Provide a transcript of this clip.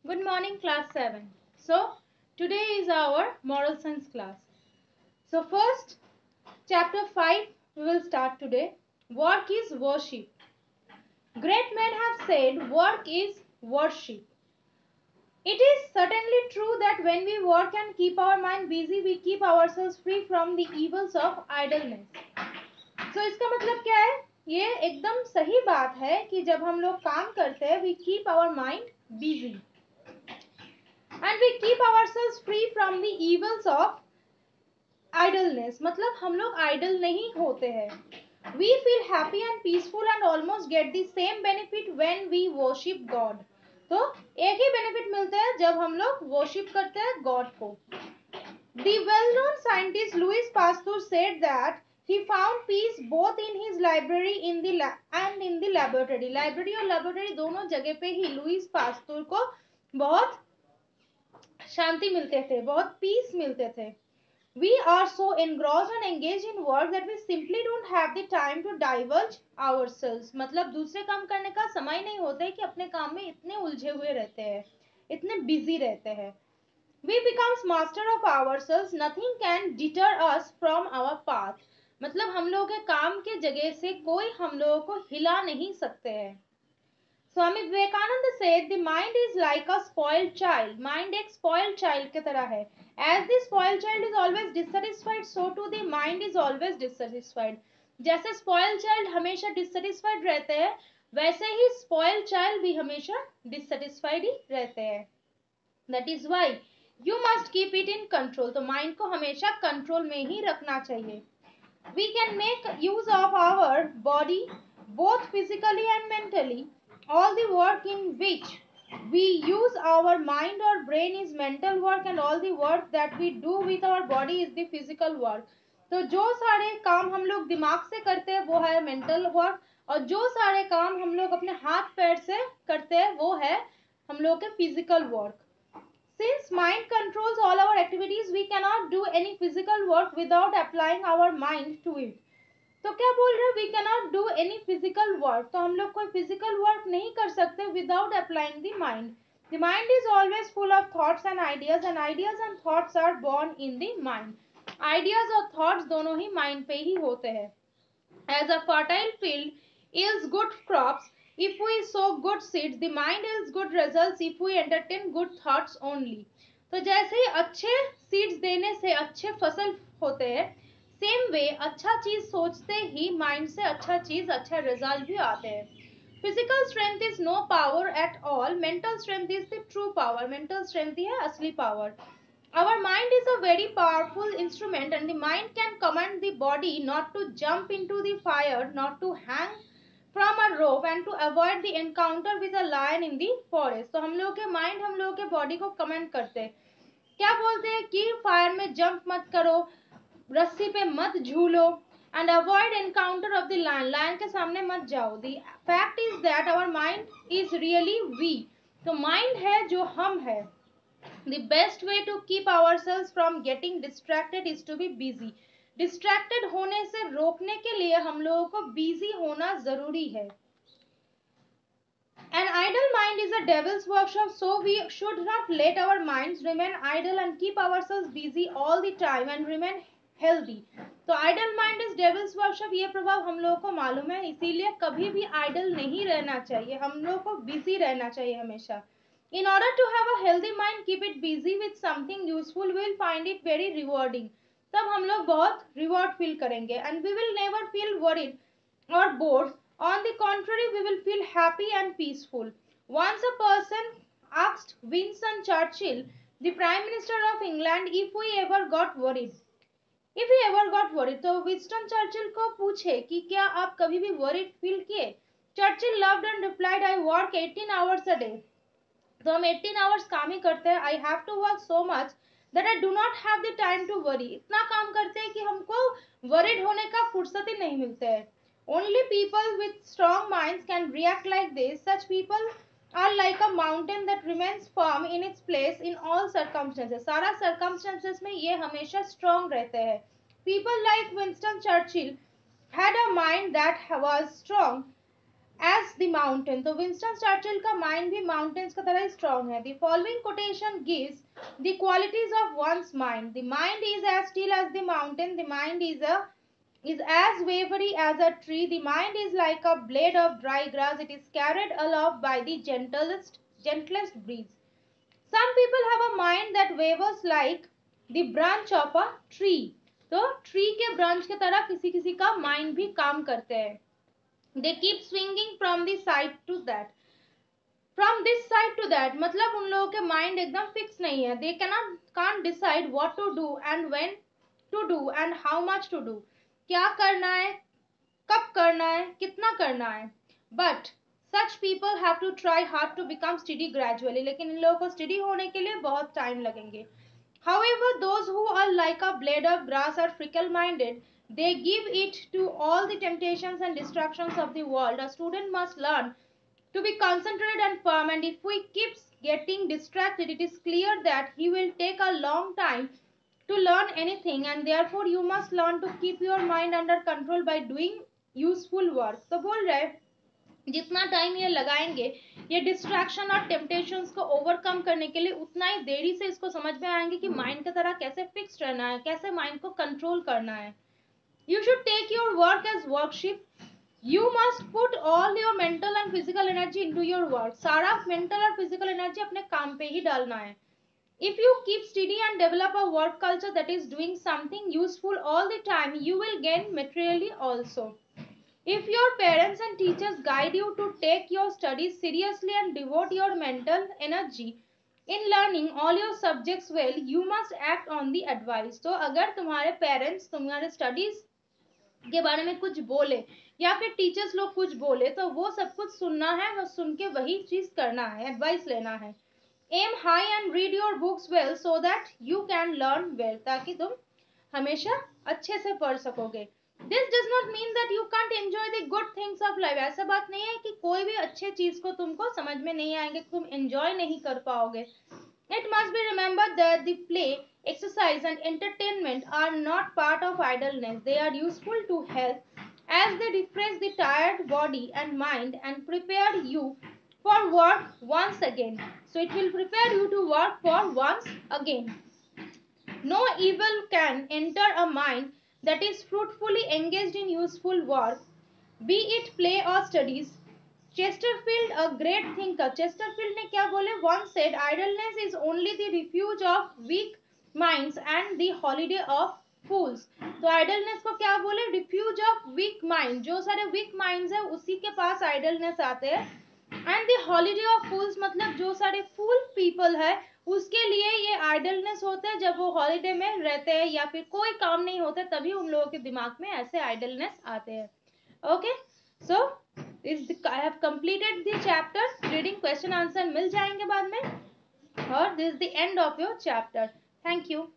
Good morning, class 7. So, today is our moral science class. So, first, chapter 5 we will start today. Work is worship. Great men have said work is worship. It is certainly true that when we work and keep our mind busy, we keep ourselves free from the evils of idleness. So, इसका मतलब क्या है? ये एकदम सही बात है कि जब हम लोग काम करते हैं, we keep our mind busy. And we keep ourselves free from the evils of idleness. मतलब हम लोग idle नहीं होते हैं. We feel happy and peaceful and almost get the same benefit when we worship God. तो एक ही benefit मिलता है जब हम लोग worship करते हैं God को. The well-known scientist Louis Pasteur said that he found peace both in his library and in the laboratory. Library और laboratory दोनों जगह पे ही लुइस पास्टूर को बहुत शांति मिलते थे, बहुत पीस मिलते थे. We are so engrossed and engaged in work that we simply don't have the time to divulge ourselves. मतलब दूसरे काम करने का समय नहीं होता है कि अपने काम में इतने उलझे हुए रहते हैं, इतने बिजी रहते हैं. We becomes master of ourselves. Nothing can deter us from our path. मतलब हम लोगों के काम के जगह से कोई हम लोगों को हिला नहीं सकते हैं. Swami Vivekananda said the mind is like a spoiled child. Mind एक spoiled child के तरह है. As the spoiled child is always dissatisfied, so too the mind is always dissatisfied. जैसे spoiled child हमेशा dissatisfied रहते हैं, वैसे ही spoiled child भी हमेशा dissatisfied ही रहते हैं. That is why you must keep it in control. तो mind को हमेशा control में ही रखना चाहिए. We can make use of our body both physically and mentally. All the work in which we use our mind or brain is mental work, and all the work that we do with our body is the physical work. तो जो सारे काम हम लोग दिमाग से करते हैं वो है मेंटल वर्क, और जो सारे काम हम लोग अपने हाथ पैर से करते हैं वो है हम लोग के physical work. Since mind controls all our activities, we cannot do any physical work without applying our mind to it. तो क्या बोल रहे हैं? We cannot do any physical work. तो हम लोग कोई फिजिकल वर्क नहीं कर सकते without applying the mind. The mind is always full of thoughts and ideas and thoughts are born in the mind. Ideas और थॉट्स दोनों ही माइंड पे ही होते हैं. As a fertile field yields good crops if we sow good seeds, the mind yields good results if we entertain good thoughts only. तो जैसे ही अच्छे सीड्स देने से अच्छे फसल होते हैं, सेम वे अच्छा चीज सोचते ही माइंड से अच्छा चीज अच्छा रिजल्ट भी आते हैं. Physical strength is no power at all. Mental strength is the true power. Mental strength ही है असली power. Our mind is a very powerful instrument, and the mind can command the body not to jump into the fire, not to hang from a rope, and to avoid the encounter with a lion in the forest. तो हम लोग के mind हम लोग के body को comment करते हैं. क्या बोलते हैं कि फायर में जंप मत करो, रस्सी पे मत झूलो, and avoid encounter of the lion. Lion के सामने मत जाओ. The fact is that our mind is really we. तो माइंड है जो हम है. The best way to keep ourselves from getting distracted is to be busy. Distracted होने से रोकने के लिए हम लोगों को busy होना जरूरी है. An idle mind is a devil's workshop, so we should not let our minds remain idle and keep ourselves busy all the time and remain healthy. तो idle mind is devil's workshop, ये प्रभाव हम लोगों को मालूम है, इसीलिए कभी भी idle नहीं रहना चाहिए. हम लोगों को busy रहना चाहिए हमेशा. In order to have a healthy mind, keep it busy with something useful. We will find it very rewarding. तब हम लोग बहुत reward feel करेंगे, and we will never feel worried or bored. On the contrary, we will feel happy and peaceful. Once a person asked Winston Churchill, the Prime Minister of England, if we ever got worried. If he ever got worried, तो Winston Churchill को पूछे कि क्या आप कभी भी worried feel किए? Churchill laughed and replied, I work 18 hours a day. तो हम 18 आवर्स काम ही करते हैं. I have to work so much that I do not have the time to worry. इतना काम करते हैं कि हमको वरीड होने का फुर्सत ही नहीं मिलता है. Only people with strong minds can react like this. Such people are like a mountain that remains firm in its place in all circumstances. सारा सर्कमस्टेंसेस में ये हमेशा स्ट्रॉन्ग रहते हैं. People like Winston Churchill had a mind that was strong as the mountain. तो Winston Churchill का mind भी mountains का तरह स्ट्रांग है. The following quotation gives the qualities of one's mind. The mind is as still as the mountain. The mind is as wavery as a tree. The mind is like a blade of dry grass. It is carried aloft by the gentlest breeze. Some people have a mind that wavers like the branch of a tree. तो tree के branch की तरह किसी किसी का mind भी काम करते हैं. They keep swinging from the side to that. From this side to that, मतलब उन लोगों के माइंड एकदम फिक्स नहीं है. They can't decide what to do and when to do and how much to do. क्या करना है, कब करना है, कितना करना है. But such people have to try hard to become steady gradually. लेकिन इन लोगों को steady होने के लिए बहुत टाइम लगेंगे. However, those who are like a blade of grass are fickle-minded. They give it to all the temptations and distractions of the world. A student must learn to be concentrated and firm, and if he keeps getting distracted, it is clear that he will take a long time to learn anything, and therefore you must learn to keep your mind under control by doing useful work. तो बोल रहे जितना time ये लगाएंगे ये distraction और temptations को overcome करने के लिए, उतना ही देरी से इसको समझ में आएंगे कि माइंड की तरह कैसे फिक्स रहना है, कैसे माइंड को कंट्रोल करना है. You should take your work as worship. You must put all your mental and physical energy into your work. सारा मेंटल और फिजिकल एनर्जी अपने काम पे ही डालना है. If you keep steady and develop a work culture that is doing something useful all the time, you will gain materially also. If your parents and teachers guide you to take your studies seriously and devote your mental energy in learning all your subjects well, you must act on the advice. तो अगर तुम्हारे parents तुम्हारे studies के बारे में कुछ बोले या फिर टीचर्स लोग कुछ बोले तो वो सब कुछ सुनना है, वो सुन के वही चीज करना है, एडवाइस लेना है. Aim high and read your books well so that you can learn well. ताकि तुम हमेशा अच्छे से पढ़ सकोगे. This does not mean that you can't enjoy the good things of life. ऐसा बात नहीं है कि कोई भी अच्छे चीज को तुमको समझ में नहीं आएंगे, तुम enjoy नहीं कर पाओगे. It must be remembered that the play, exercise and entertainment are not part of idleness. They are useful to health as they refresh the tired body and mind and prepare you for work once again. So it will prepare you to work for once again. No evil can enter a mind that is fruitfully engaged in useful work, be it play or studies. Chesterfield, a great thinker, Chesterfield ने क्या बोले? Once said, idleness is only the refuge of weak minds and the holiday of fools. तो idleness को क्या बोले? Refuge of weak mind. जो सारे weak minds है उसी के पास idleness आते हैं. एंड द हॉलीडे ऑफ फूल्स मतलब जो सारे फूल पीपल है उसके लिए ये आइडलनेस होता है. जब वो हॉलीडे में रहते हैं या फिर कोई काम नहीं होता तभी उन लोगों के दिमाग में ऐसे आइडलनेस आते हैं. Okay, so I have completed the chapter. Reading question answer मिल जाएंगे बाद में और this is the end of your chapter. Thank you.